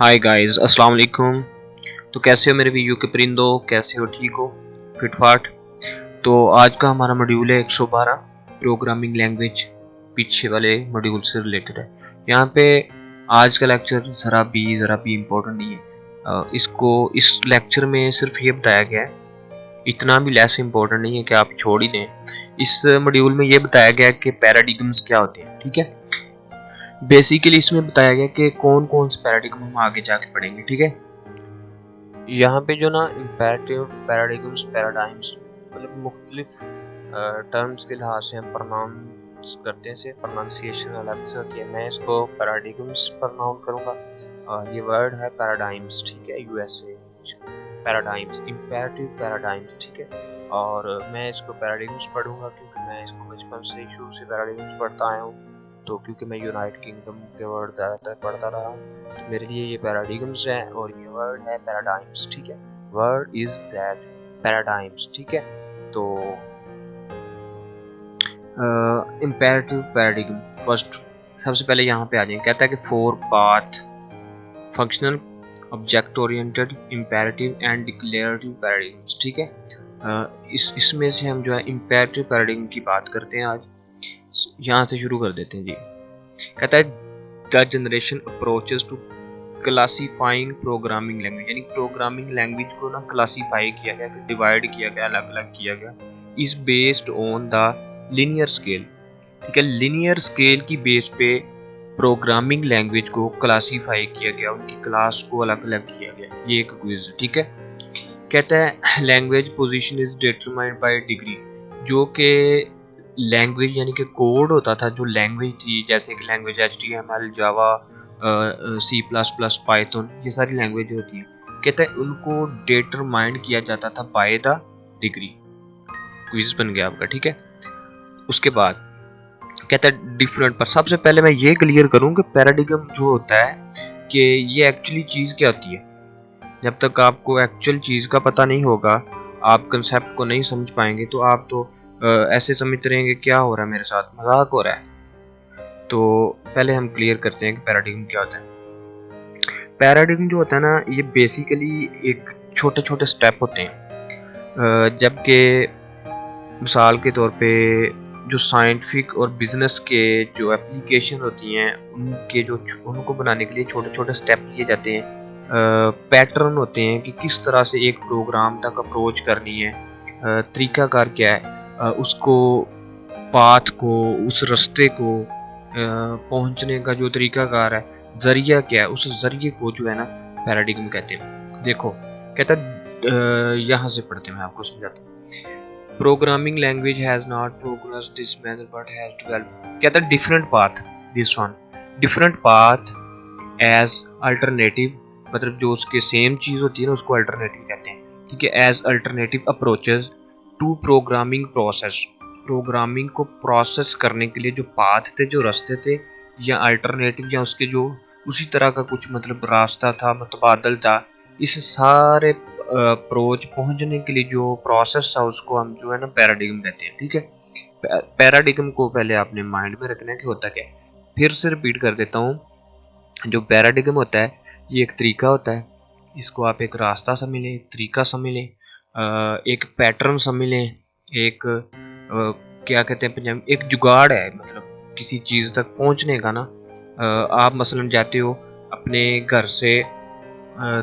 Hi guys, अस्सलाम वालेकुम। तो कैसे हो मेरे वीडियो के परिंदों, कैसे हो? ठीक हो? फिटफाट। तो आज का हमारा मॉड्यूल है 112 प्रोग्रामिंग लैंग्वेज। पीछे वाले मॉड्यूल से रिलेटेड है। यहाँ पे आज का लेक्चर ज़रा भी इम्पोर्टेंट नहीं है। इसको इस लेक्चर में सिर्फ ये बताया गया है, इतना भी लेस इम्पोर्टेंट नहीं है कि आप छोड़ ही दें। इस मॉड्यूल में ये बताया गया है कि पैराडिग्म्स क्या होते हैं। ठीक है, बेसिकली इसमें बताया गया कि कौन कौन से पैराडिग्म हम आगे जाके पढ़ेंगे। ठीक है, यहाँ पे जो ना इम्पेरेटिव पैराडिग्म्स पैराडाइम्स मतलब मुख्तलिफ टर्म्स के लिहाज से हम प्रोनाउंस करते हैं, से प्रोनाउंसिएशन अलग से होती है। मैं इसको पैराडिग्म्स प्रोनाउन करूँगा। ये वर्ड है पैराडाइम्स, ठीक है, यूएसए पैराडाइम्स, इम्पेरेटिव पैराडाइम्स, ठीक है। और मैं इसको पैराडिग्म्स पढ़ूंगा क्योंकि मैं इसको बचपन से शुरू से पैराडिग्म्स पढ़ता आया हूँ। तो क्योंकि मैं यूनाइटेड किंगडम के वर्ड ज़्यादातर पढ़ता रहा हूँ, तो मेरे लिए ये पैराडिग्म्स है और ये वर्ड है पैराडाइम्स, ठीक है। वर्ड इज दैट पैराडाइम्स, ठीक है। तो इम्पेरेटिव पैराडिग्म फर्स्ट, सबसे पहले यहाँ पे आ जाए। कहता है कि 4 path functional, object oriented, imperative and declarative paradigms, ठीक है। इसमें से हम जो है इम्पेरेटिव पैराडिग्म की बात करते हैं आज। यहाँ से शुरू कर देते हैं जी। कहता है the generation approaches to classifying programming language, यानी प्रोग्रामिंग लैंग्वेज को ना क्लासीफाई किया गया, डिवाइड किया गया, अलग अलग किया गया, is based on the linear scale, ठीक है। लीनियर स्केल की बेस पे प्रोग्रामिंग लैंग्वेज को क्लासीफाई किया गया, उनकी क्लास को अलग अलग किया गया। ये एक क्विज है, ठीक है। कहता है language position is determined by degree, जो कि लैंग्वेज यानी कि कोड होता था, जो लैंग्वेज थी, जैसे कि लैंग्वेज HTML, जावा, C++, पाइथन, ये सारी लैंग्वेज होती हैं। कहता है उनको डिटरमाइंड किया जाता था बाय द डिग्री। क्विज बन गया आपका, ठीक है। उसके बाद कहता है डिफरेंट, पर सबसे पहले मैं ये क्लियर करूं कि पैराडिग्म जो होता है कि ये एक्चुअली चीज़ क्या होती है। जब तक आपको एक्चुअल चीज़ का पता नहीं होगा, आप कंसेप्ट को नहीं समझ पाएंगे, तो आप तो ऐसे समझते रहेंगे क्या हो रहा है मेरे साथ, मजाक हो रहा है। तो पहले हम क्लियर करते हैं कि पैराडिग्म क्या होता है। पैराडिग्म जो होता है ना, ये बेसिकली एक छोटे छोटे स्टेप होते हैं, जबकि मिसाल के तौर पे जो साइंटिफिक और बिजनेस के जो एप्लीकेशन होती हैं, उनके जो उनको बनाने के लिए छोटे छोटे स्टेप लिए जाते हैं, पैटर्न होते हैं कि किस तरह से एक प्रोग्राम तक अप्रोच करनी है, तरीकाकार क्या है, उसको पाथ को, उस रास्ते को पहुंचने का जो तरीकाकार है, जरिया क्या है, उस जरिए को जो है ना पैराडिग्म कहते हैं। देखो कहता है, यहाँ से पढ़ते हैं, मैं आपको समझाता हूँ। Programming language has not progress this manner but has developed, कहता है different path, this one different path as alternative, मतलब जो उसके सेम चीज होती है ना, उसको अल्टरनेटिव कहते हैं, ठीक है। As alternative approaches to programming process, programming को प्रोसेस करने के लिए जो पाथ थे, जो रास्ते थे, या अल्टरनेटिव या उसके जो उसी तरह का कुछ मतलब रास्ता था, मुतबादल था, इस सारे अप्रोच पहुंचने के लिए जो प्रोसेस था, उसको हम जो है ना पैराडिग्म कहते हैं, ठीक है। पैराडिग्म को पहले आपने माइंड में रखना है कि होता क्या है। फिर से रिपीट कर देता हूँ, जो पैराडिग्म होता है ये एक तरीका होता है, इसको आप एक रास्ता समझ लें, एक तरीका समझ लें, एक पैटर्न समझ लें, एक क्या कहते हैं पंजाबी, एक जुगाड़ है, मतलब किसी चीज़ तक पहुंचने का ना। आप मसलन जाते हो अपने घर से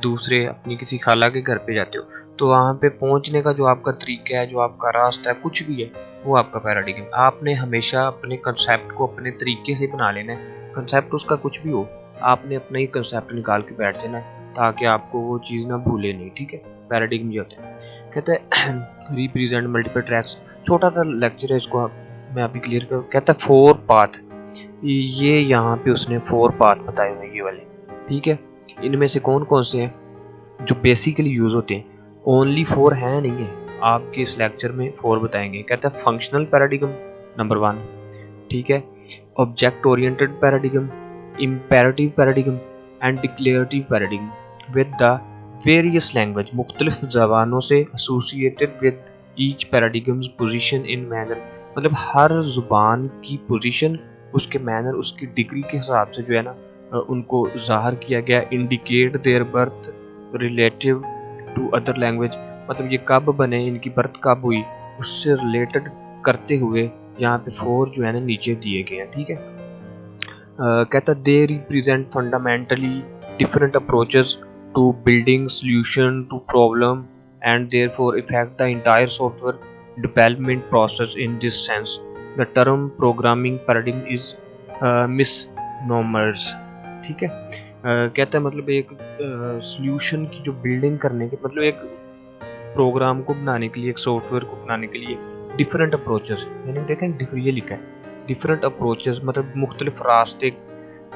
दूसरे अपनी किसी खाला के घर पे जाते हो, तो वहाँ पे पहुँचने का जो आपका तरीका है, जो आपका रास्ता है, कुछ भी है, वो आपका पैराडिग्म। आपने हमेशा अपने कंसेप्ट को अपने तरीके से बना लेना है, कंसेप्ट उसका कुछ भी हो, आपने अपना ही कंसेप्ट निकाल के बैठ जाना है, ताकि आपको वो चीज़ ना भूले नहीं, ठीक है। पैराडिग्म ये होता है। कहते हैं रिप्रेजेंट मल्टीपल ट्रैक्स, छोटा सा लेक्चर है, इसको मैं अभी क्लियर करूँ। कहता है 4 पाथ, ये यहाँ पे उसने 4 पाथ बताए हुए ये वाले, ठीक है। इनमें से कौन कौन से हैं जो बेसिकली यूज होते हैं, ओनली 4 हैं नहीं है, आपके इस लेक्चर में 4 बताएंगे। कहता है फंक्शनल पैराडिग्म नंबर 1, ठीक है, object oriented paradigm, imperative paradigm and declarative paradigm with the various language, मुख्तलिफ ज़बानों से associated with each paradigms position in manner, मतलब हर जुबान की पोजीशन, उसके मैनर, उसकी डिग्री के हिसाब से जो है ना उनको ज़ाहिर किया गया। Indicate their birth relative to other language, मतलब ये कब बने, इनकी बर्थ कब हुई, उससे रिलेटेड करते हुए यहाँ पे 4 जो है ना नीचे दिए गए हैं। ठीक है, कहता they represent fundamentally different approaches to building solution to problem and therefore affect the entire software development process. In this sense, the term programming paradigm is misnomers. ठीक है, कहता है मतलब एक सॉल्यूशन की जो बिल्डिंग करने के, मतलब एक प्रोग्राम को बनाने के लिए, एक सॉफ्टवेयर को बनाने के लिए डिफरेंट अप्रोचेस, यानी देखें ये लिखा है डिफरेंट अप्रोचेस, मतलब मुख्तलिफ रास्ते,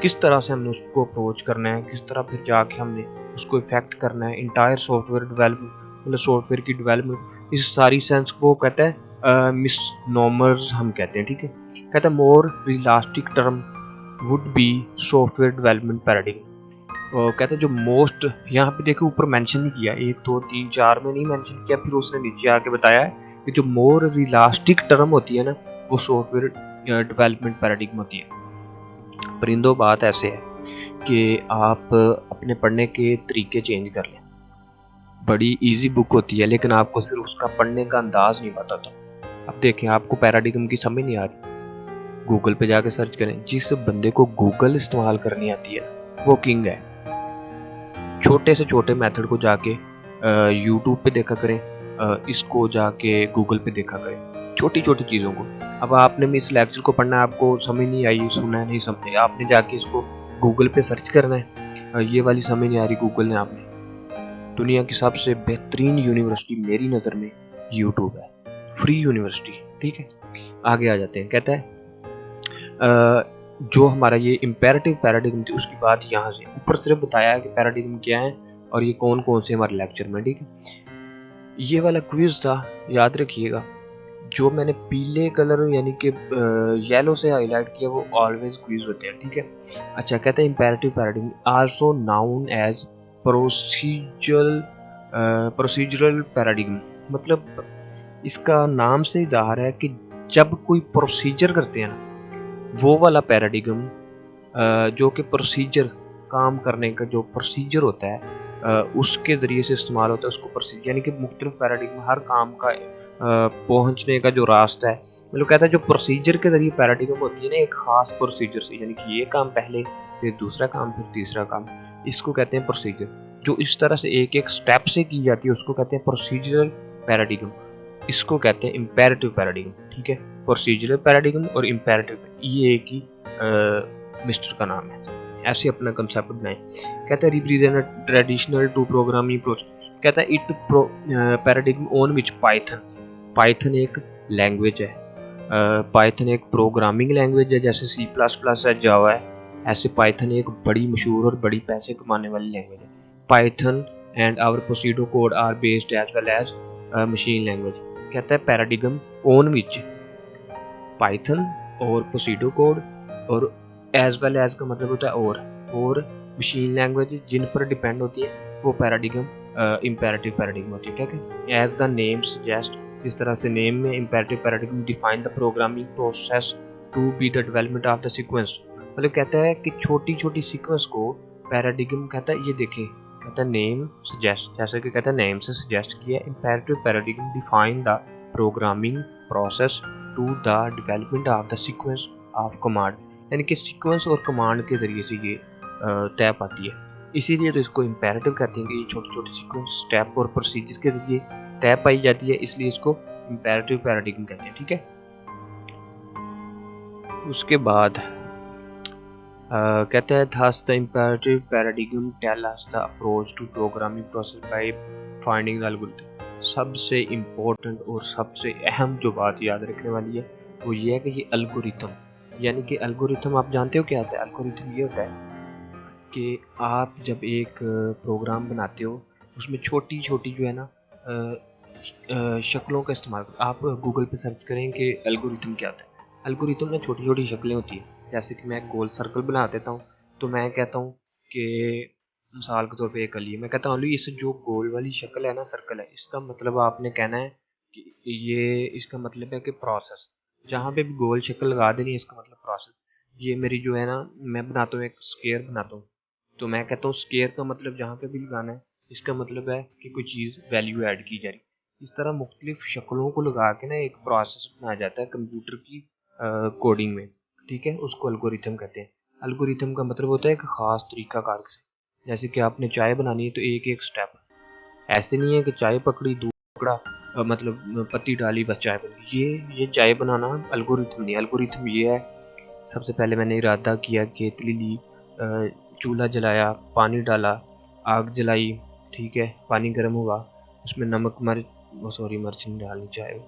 किस तरह से हमने उसको अप्रोच करना है, किस तरह फिर जाके हमने उसको इफेक्ट करना है इंटायर सॉफ्टवेयर डेवलपमेंट, मतलब सॉफ्टवेयर की डेवलपमेंट, इस सारी सेंस को कहता है मिसनोमर्स हम कहते हैं। ठीक है, कहता है more realistic term would be software development paradigm. कहते हैं जो मोस्ट, यहाँ पे देखो ऊपर मेंशन नहीं किया, 1 2 3 4 में नहीं मेंशन किया, फिर उसने नीचे आके बताया है कि जो मोर रियलिस्टिक टर्म होती है ना, वो सॉफ्टवेयर डेवलपमेंट पैराडिग्म होती है। परिंदों बात ऐसे है कि आप अपने पढ़ने के तरीके चेंज कर लें, बड़ी इजी बुक होती है लेकिन आपको सिर्फ उसका पढ़ने का अंदाज नहीं पता था। अब देखें आपको पैराडिग्म की समझ नहीं आ रही, गूगल पे जाके सर्च करें। जिस बंदे को गूगल इस्तेमाल करनी आती है वो किंग है। छोटे से छोटे मेथड को जाके यूट्यूब पे देखा करें, इसको जाके गूगल पे देखा करें, छोटी छोटी चीज़ों को। अब आपने भी इस लेक्चर को पढ़ना है, आपको समझ नहीं आई, सुना है नहीं समझे, आपने जाके इसको गूगल पे सर्च करना है। ये वाली समझ नहीं आ रही गूगल ने, आपने, दुनिया की सबसे बेहतरीन यूनिवर्सिटी मेरी नज़र में यूट्यूब है, फ्री यूनिवर्सिटी। ठीक है, आगे आ जाते हैं। कहता है जो हमारा ये इम्पेरेटिव पैराडिग्म थी उसकी बात यहाँ से ऊपर सिर्फ बताया है कि पैराडिग्म क्या है और ये कौन कौन से हमारे लेक्चर में। ठीक है, ये वाला क्विज था, याद रखिएगा, जो मैंने पीले कलर यानी कि येलो से हाईलाइट किया वो ऑलवेज क्विज होते हैं। ठीक है, अच्छा, कहते हैं imperative paradigm also known as procedural paradigm, मतलब इसका नाम से जाहिर है कि जब कोई प्रोसीजर करते हैं ना, वो वाला पैराडिग्म जो कि प्रोसीजर, काम करने का जो प्रोसीजर होता है उसके ज़रिए से इस्तेमाल होता है, उसको प्रोसीजर, यानी कि मुख्तलिफ पैराडिग्म, हर काम का पहुंचने का जो रास्ता है, मतलब कहता है जो प्रोसीजर के ज़रिए पैराडिग्म होती है ना, एक ख़ास प्रोसीजर से, यानी कि ये काम पहले, फिर दूसरा काम, फिर तीसरा काम, इसको कहते हैं प्रोसीजर। जो इस तरह से एक एक स्टेप से की जाती है उसको कहते हैं प्रोसीजरल पैराडिग्म, इसको कहते हैं इम्पेरेटिव पैराडिग्म। ठीक है, प्रोसीजरल पैराडिग्म और इम्पेरेटिव, ये एक ही मिस्टर का नाम है, ऐसे अपना कंसेप्ट बनाएं। कहता है represent traditional to programming approach, कहता है it paradigm on which Python, Python एक लैंग्वेज है, पाइथन एक प्रोग्रामिंग लैंग्वेज है, जैसे C++ है, जावा है, ऐसे पाइथन एक बड़ी मशहूर और बड़ी पैसे कमाने वाली लैंग्वेज है। Python and our pseudo code are based as well as machine language. कहता है पैराडिग्म ऑन विच पाइथन और प्रोसीडो कोड और एज वेल एज का मतलब होता है और मशीन लैंग्वेज जिन पर डिपेंड होती है वो पैराडिग्म इम्पेरेटिव पैराडिग्म होती है। ठीक है, एज द नेम सजेस्ट, इस तरह से नेम में imperative paradigm define the programming process to be the development of the sequence, मतलब कहता है कि छोटी छोटी सीक्वेंस को पैराडिग्म, कहता है ये देखें, कहता है नेम सजेस्ट, जैसे कि कहता है नेम से सजेस्ट किया, imperative paradigm define the programming process to the development of the sequence of command, यानी कि सीक्वेंस और कमांड के ज़रिए से ये तय पाती है, इसीलिए तो इसको इम्पेरेटिव कहते हैं कि ये छोटी छोटी सीक्वेंस, स्टेप और प्रोसीजर के ज़रिए तय पाई जाती है, इसलिए इसको इम्पेरेटिव पैराडिग्म कहते हैं। ठीक है, उसके बाद कहते हैं thus the imperative paradigm tell us the approach to programming process by finding the algorithm। सबसे इम्पोर्टेंट और सबसे अहम जो बात याद रखने वाली है वो ये है कि ये अल्गोरिथम, यानी कि अल्गोरिथम आप जानते हो क्या होता है? अल्गोरिथम ये होता है कि आप जब एक प्रोग्राम बनाते हो उसमें छोटी छोटी जो है ना शक्लों का इस्तेमाल, आप गूगल पे सर्च करें कि एल्गोरिथम क्या होता है। एल्गोरिथम में छोटी छोटी शक्लें होती हैं, जैसे कि मैं गोल सर्कल बना देता हूँ, तो मैं कहता हूँ कि मिसाल के तौर पे एक गली है, मैं कहता हूँ अली इस जो गोल वाली शक्ल है ना, सर्कल है, इसका मतलब आपने कहना है कि ये, इसका मतलब है कि प्रोसेस, जहाँ पे भी गोल शक्ल लगा देनी है इसका मतलब प्रोसेस। ये मेरी जो है ना, मैं बनाता हूँ एक स्केयर बनाता हूँ, तो मैं कहता हूँ स्केयर का मतलब जहाँ पे भी लगाना है, इसका मतलब है कि कोई चीज़ वैल्यू ऐड की जा रही है। इस तरह मुख्तलिफ शक्लों को लगा के ना एक प्रोसेस बनाया जाता है कंप्यूटर की कोडिंग में, ठीक है। उसको एल्गोरिथम कहते हैं। एल्गोरिथम का मतलब होता है एक ख़ास तरीक़ाकार से। जैसे कि आपने चाय बनानी है तो एक एक स्टेप, ऐसे नहीं है कि चाय पकड़ी, दूध पकड़ा, मतलब पत्ती डाली, बस चाय बनी। ये चाय बनाना एल्गोरिथम नहीं है। एल्गोरिथम ये है, सबसे पहले मैंने इरादा किया, केतली ली, चूल्हा जलाया, पानी डाला, आग जलाई, ठीक है, पानी गर्म हुआ, उसमें नमक मिर्च, सॉरी मिर्च नहीं डालनी चाहिए,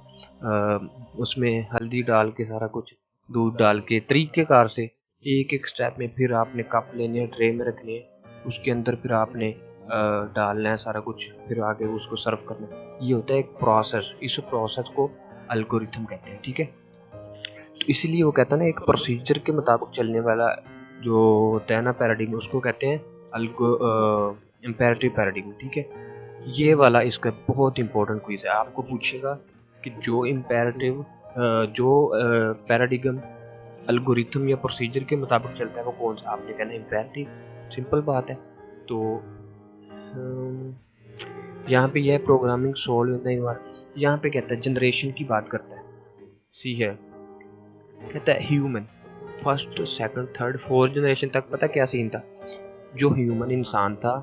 उसमें हल्दी डाल के सारा कुछ, दूध डाल के तरीक़ेकार से एक एक स्टेप में फिर आपने कप लेने हैं, ट्रे में रखने हैं, उसके अंदर फिर आपने डालना है सारा कुछ, फिर आगे उसको सर्व करना है। ये होता है एक प्रोसेस। इस प्रोसेस को एल्गोरिथम कहते हैं, ठीक है। तो इसीलिए वो कहता है ना, एक प्रोसीजर के मुताबिक चलने वाला जो होता है ना पैराडिग्म, उसको कहते हैं इम्पेरेटिव पैराडिग्म, ठीक है। ये वाला इसका बहुत इंपॉर्टेंट क्विज है। आपको पूछेगा कि जो इम्पेरेटिव जो पैराडिग्म एल्गोरिथम या प्रोसीजर के मुताबिक चलता है वो कौन सा, आपने कहना इम्पेरेटिव, सिंपल बात है। तो यहाँ पे यह प्रोग्रामिंग सोल्व होता है। यहाँ पे कहता है जनरेशन की बात करता है, सी है, कहता है human first second third fourth generation तक पता क्या सीन था। जो ह्यूमन इंसान था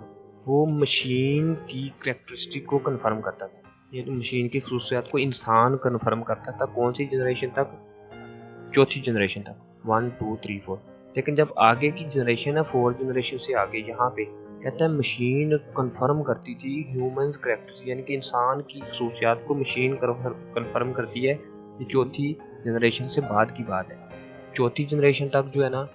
वो मशीन की करेक्टरिस्टिक को कन्फर्म करता था, ये तो मशीन की खसूसियात को इंसान कन्फर्म करता था। कौन सी जनरेशन तक, चौथी जनरेशन तक, 1 2 3 4। लेकिन जब आगे की जनरेशन है, 4 जनरेशन से आगे, यहाँ पे कहता है मशीन कन्फर्म करती थी ह्यूमंस करेक्टरिस्टिक, यानी कि इंसान की खसूसियात को मशीन कन्फर्म करती है। ये चौथी जनरेशन से बाद की बात है। चौथी जनरेशन तक जो है ना,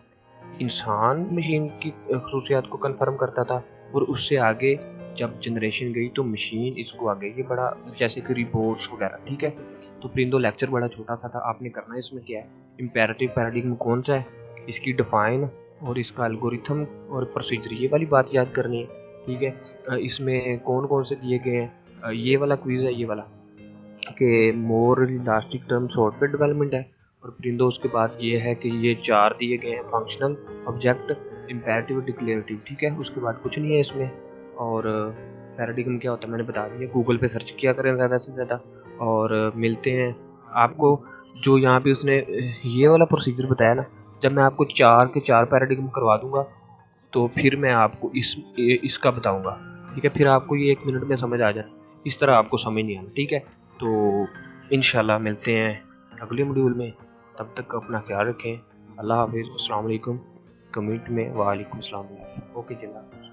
इंसान मशीन की खसूसियात को कन्फर्म करता था, और उससे आगे जब जनरेशन गई तो मशीन इसको आगे, ये बड़ा जैसे कि रिपोर्ट्स वगैरह, ठीक है। तो प्रिंदो लेक्चर बड़ा छोटा सा था, आपने करना है इसमें क्या है, इम्पेरेटिव पैराडिग्म कौन सा है, इसकी डिफाइन और इसका एल्गोरिथम और प्रोसीजर, ये वाली बात याद करनी है, ठीक है। इसमें कौन कौन से दिए गए हैं, ये वाला क्विज है, ये वाला कि मोर इलास्टिक टर्म सॉफ्टवेयर डेवलपमेंट है, और परिंदों उसके बाद ये है कि ये 4 दिए गए हैं, फंक्शनल, ऑब्जेक्ट, इम्पेरेटिव, डिक्लेरेटिव, ठीक है। उसके बाद कुछ नहीं है इसमें। और पैराडिग्म क्या होता है मैंने बता दिया, गूगल पे सर्च किया करें ज़्यादा से ज़्यादा। और मिलते हैं आपको, जो यहाँ पे उसने ये वाला प्रोसीजर बताया ना, जब मैं आपको 4 के 4 पैराडिग्म करवा दूंगा तो फिर मैं आपको इसका बताऊंगा, ठीक है। फिर आपको ये 1 मिनट में समझ आ जाए, इस तरह आपको समझ नहीं आना, ठीक है। तो इंशाल्लाह मिलते हैं अगले मॉड्यूल में, तब तक अपना ख्याल रखें। अल्लाह हाफिज़, अस्सलाम वालेकुम। कमेंट में वालेकुम सलाम, ओके जनाब।